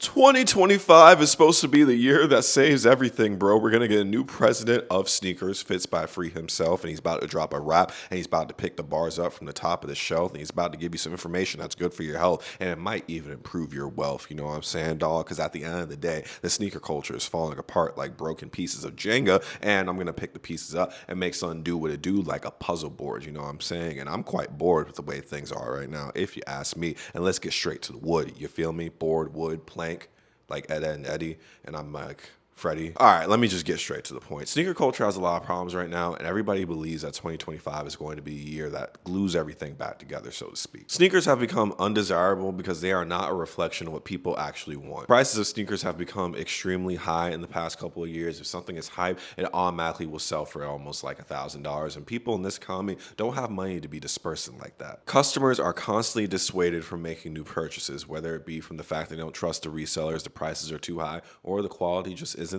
2025 is supposed to be the year that saves everything, bro. We're going to get a new president of sneakers, FitsByFree himself, and he's about to drop a rap, and he's about to pick the bars up from the top of the shelf, and he's about to give you some information that's good for your health, and it might even improve your wealth, you know what I'm saying, dog? Because at the end of the day, the sneaker culture is falling apart like broken pieces of Jenga, and I'm going to pick the pieces up and make something do what it do like a puzzle board, you know what I'm saying? And I'm quite bored with the way things are right now, if you ask me, and let's get straight to the wood, you feel me? Board, wood, plank, like Ed, Ed and Eddie, and I'm like, Freddie. All right, let me just get straight to the point. Sneaker culture has a lot of problems right now, and everybody believes that 2025 is going to be a year that glues everything back together, so to speak. Sneakers have become undesirable because they are not a reflection of what people actually want. Prices of sneakers have become extremely high in the past couple of years. If something is hype, it automatically will sell for almost like $1,000, and people in this economy don't have money to be dispersing like that. Customers are constantly dissuaded from making new purchases, whether it be from the fact they don't trust the resellers, the prices are too high, or the quality just isn't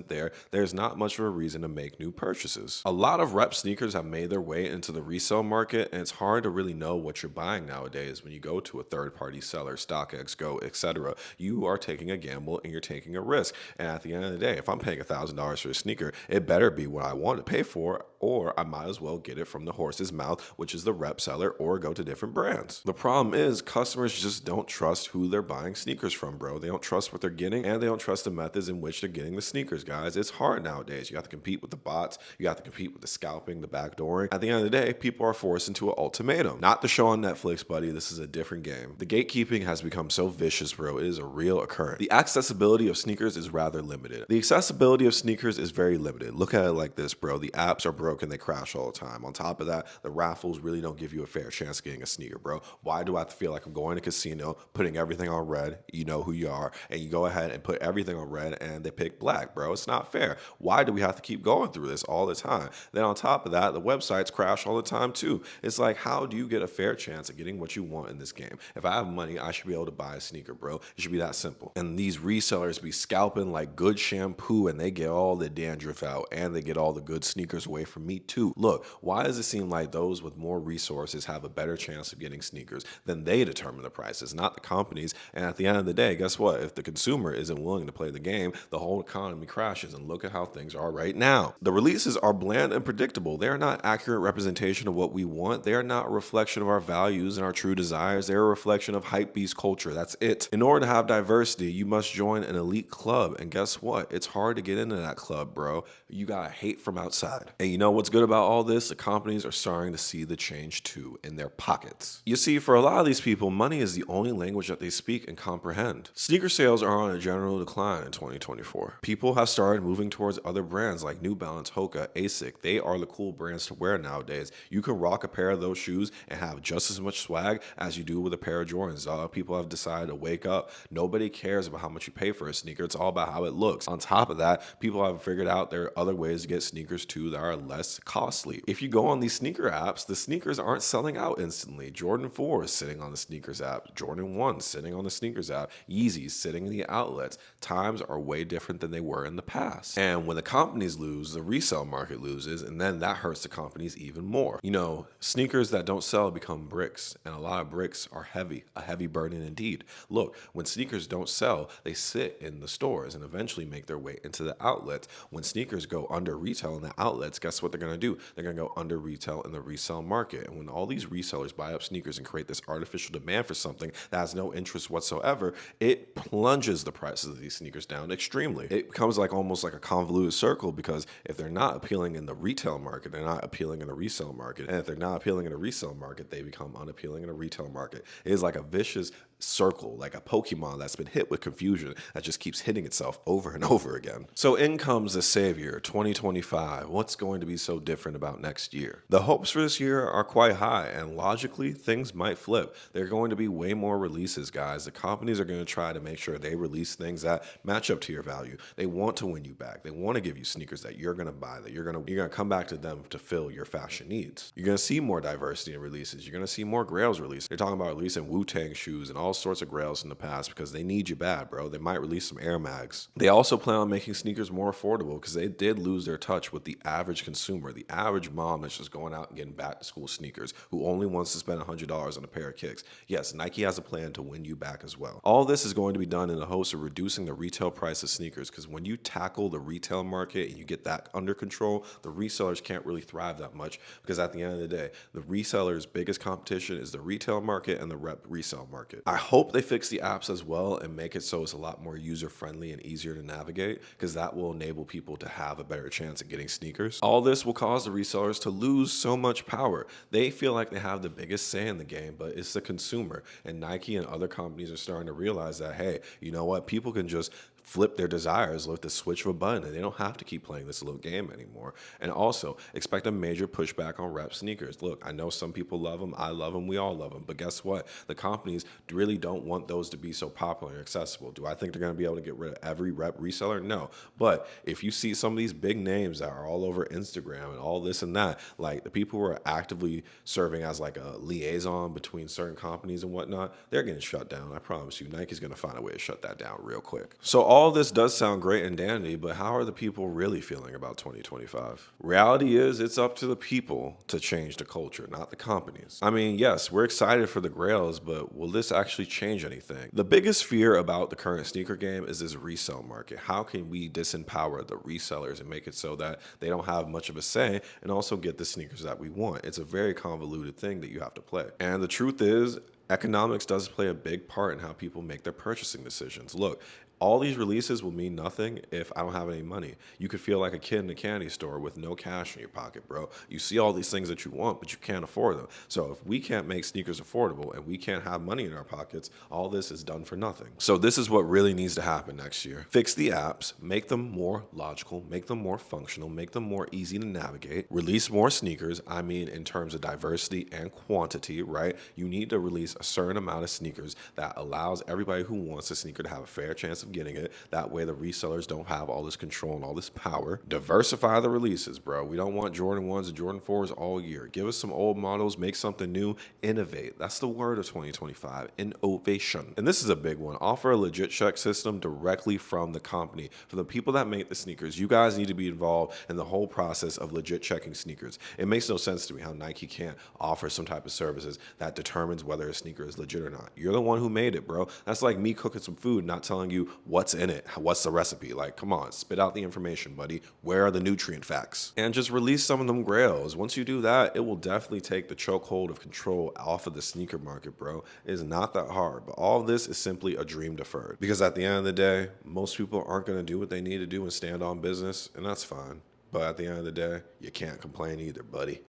there's not much of a reason to make new purchases. A lot of rep sneakers have made their way into the resale market, and it's hard to really know what you're buying nowadays when you go to a third-party seller, StockX, Go, etc. You are taking a gamble and you're taking a risk. And at the end of the day, if I'm paying $1,000 for a sneaker, it better be what I want to pay for, or I might as well get it from the horse's mouth, which is the rep seller, or go to different brands. The problem is customers just don't trust who they're buying sneakers from, bro. They don't trust what they're getting, and they don't trust the methods in which they're getting the sneakers, guys. It's hard nowadays. You have to compete with the bots. You have to compete with the scalping, the backdooring. At the end of the day, people are forced into an ultimatum. Not the show on Netflix, buddy. This is a different game. The gatekeeping has become so vicious, bro. It is a real occurrence. The accessibility of sneakers is rather limited. The accessibility of sneakers is very limited. Look at it like this, bro. The apps are broken. They crash all the time. On top of that, the raffles really don't give you a fair chance of getting a sneaker, bro. Why do I have to feel like I'm going to a casino, putting everything on red, you know who you are, and you go ahead and put everything on red and they pick black, bro? It's not fair. Why do we have to keep going through this all the time? Then on top of that, the websites crash all the time too. It's like, how do you get a fair chance of getting what you want in this game? If I have money, I should be able to buy a sneaker, bro. It should be that simple. And these resellers be scalping like good shampoo, and they get all the dandruff out, and they get all the good sneakers away from me too. Look, why does it seem like those with more resources have a better chance of getting sneakers than they determine the prices, not the companies? And at the end of the day, guess what? If the consumer isn't willing to play the game, the whole economy crashes, and look at how things are right now. The releases are bland and predictable. They are not accurate representation of what we want. They are not a reflection of our values and our true desires. They're a reflection of hypebeast culture. That's it. In order to have diversity, you must join an elite club. And guess what? It's hard to get into that club, bro. You got hate from outside. And you know what's good about all this? The companies are starting to see the change too in their pockets. You see, for a lot of these people, money is the only language that they speak and comprehend. Sneaker sales are on a general decline in 2024. People have started moving towards other brands like New Balance, Hoka, Asics. They are the cool brands to wear nowadays. You can rock a pair of those shoes and have just as much swag as you do with a pair of Jordans. People have decided to wake up. Nobody cares about how much you pay for a sneaker. It's all about how it looks. On top of that, people have figured out there are other ways to get sneakers too that are less costly. If you go on these sneaker apps, the sneakers aren't selling out instantly. Jordan 4 is sitting on the sneakers app. Jordan 1 sitting on the sneakers app. Yeezys sitting in the outlets. Times are way different than they were in the past. And when the companies lose, the resale market loses, and then that hurts the companies even more. You know, sneakers that don't sell become bricks, and a lot of bricks are heavy, a heavy burden indeed. Look, when sneakers don't sell, they sit in the stores and eventually make their way into the outlets. When sneakers go under retail in the outlets, guess what they're going to do? They're going to go under retail in the resale market. And when all these resellers buy up sneakers and create this artificial demand for something that has no interest whatsoever, it plunges the prices of these sneakers down extremely. It becomes like almost like a convoluted circle, because if they're not appealing in the retail market, they're not appealing in the resale market. And if they're not appealing in the resale market, they become unappealing in the retail market. It is like a vicious circle, like a Pokemon that's been hit with confusion that just keeps hitting itself over and over again. So in comes the savior, 2025. What's going to be so different about next year? The hopes for this year are quite high, and logically, things might flip. There are going to be way more releases, guys. The companies are going to try to make sure they release things that match up to your value. They want to win you back. They want to give you sneakers that you're going to buy, that you're going to come back to them to fill your fashion needs. You're going to see more diversity in releases. You're going to see more Grails released. They're talking about releasing Wu-Tang shoes and all all sorts of grails in the past because they need you bad, bro. They might release some Air Mags. They also plan on making sneakers more affordable because they did lose their touch with the average consumer, the average mom that's just going out and getting back to school sneakers, who only wants to spend $100 on a pair of kicks. Yes, Nike has a plan to win you back as well. All this is going to be done in the hopes of reducing the retail price of sneakers, because when you tackle the retail market and you get that under control, the resellers can't really thrive that much, because at the end of the day, the resellers' biggest competition is the retail market and the rep resale market. I hope they fix the apps as well and make it so it's a lot more user-friendly and easier to navigate, because that will enable people to have a better chance at getting sneakers. All this will cause the resellers to lose so much power. They feel like they have the biggest say in the game, but it's the consumer. And Nike and other companies are starting to realize that, hey, you know what? People can just flip their desires with the switch of a button, and they don't have to keep playing this little game anymore. And also expect a major pushback on rep sneakers. Look, I know some people love them, I love them, we all love them, but guess what? The companies really don't want those to be so popular and accessible. Do I think they're going to be able to get rid of every rep reseller? No. But if you see some of these big names that are all over Instagram and all this and that, like the people who are actively serving as like a liaison between certain companies and whatnot, they're getting shut down. I promise you, Nike's going to find a way to shut that down real quick. So all this does sound great and dandy, but how are the people really feeling about 2025? Reality is, it's up to the people to change the culture, not the companies. I mean, yes, we're excited for the grails, but will this actually change anything? The biggest fear about the current sneaker game is this resale market. How can we disempower the resellers and make it so that they don't have much of a say and also get the sneakers that we want? It's a very convoluted thing that you have to play. And the truth is, economics does play a big part in how people make their purchasing decisions. Look, all these releases will mean nothing if I don't have any money. You could feel like a kid in a candy store with no cash in your pocket, bro. You see all these things that you want, but you can't afford them. So if we can't make sneakers affordable and we can't have money in our pockets, all this is done for nothing. So this is what really needs to happen next year. Fix the apps, make them more logical, make them more functional, make them more easy to navigate, release more sneakers. I mean, in terms of diversity and quantity, right? You need to release a certain amount of sneakers that allows everybody who wants a sneaker to have a fair chance of getting it. That way the resellers don't have all this control and all this power. Diversify the releases, bro. We don't want Jordan 1s and Jordan 4s all year. Give us some old models, make something new, innovate. That's the word of 2025, innovation. And this is a big one. Offer a legit check system directly from the company. For the people that make the sneakers, you guys need to be involved in the whole process of legit checking sneakers. It makes no sense to me how Nike can't offer some type of services that determines whether a sneaker is legit or not. You're the one who made it, bro. That's like me cooking some food, not telling you what's in it, what's the recipe. Like, come on, spit out the information, buddy. Where are the nutrient facts? And just release some of them grails. Once you do that, it will definitely take the chokehold of control off of the sneaker market, bro. It is not that hard, but all of this is simply a dream deferred. Because at the end of the day, most people aren't going to do what they need to do and stand on business, and that's fine. But at the end of the day, you can't complain either, buddy.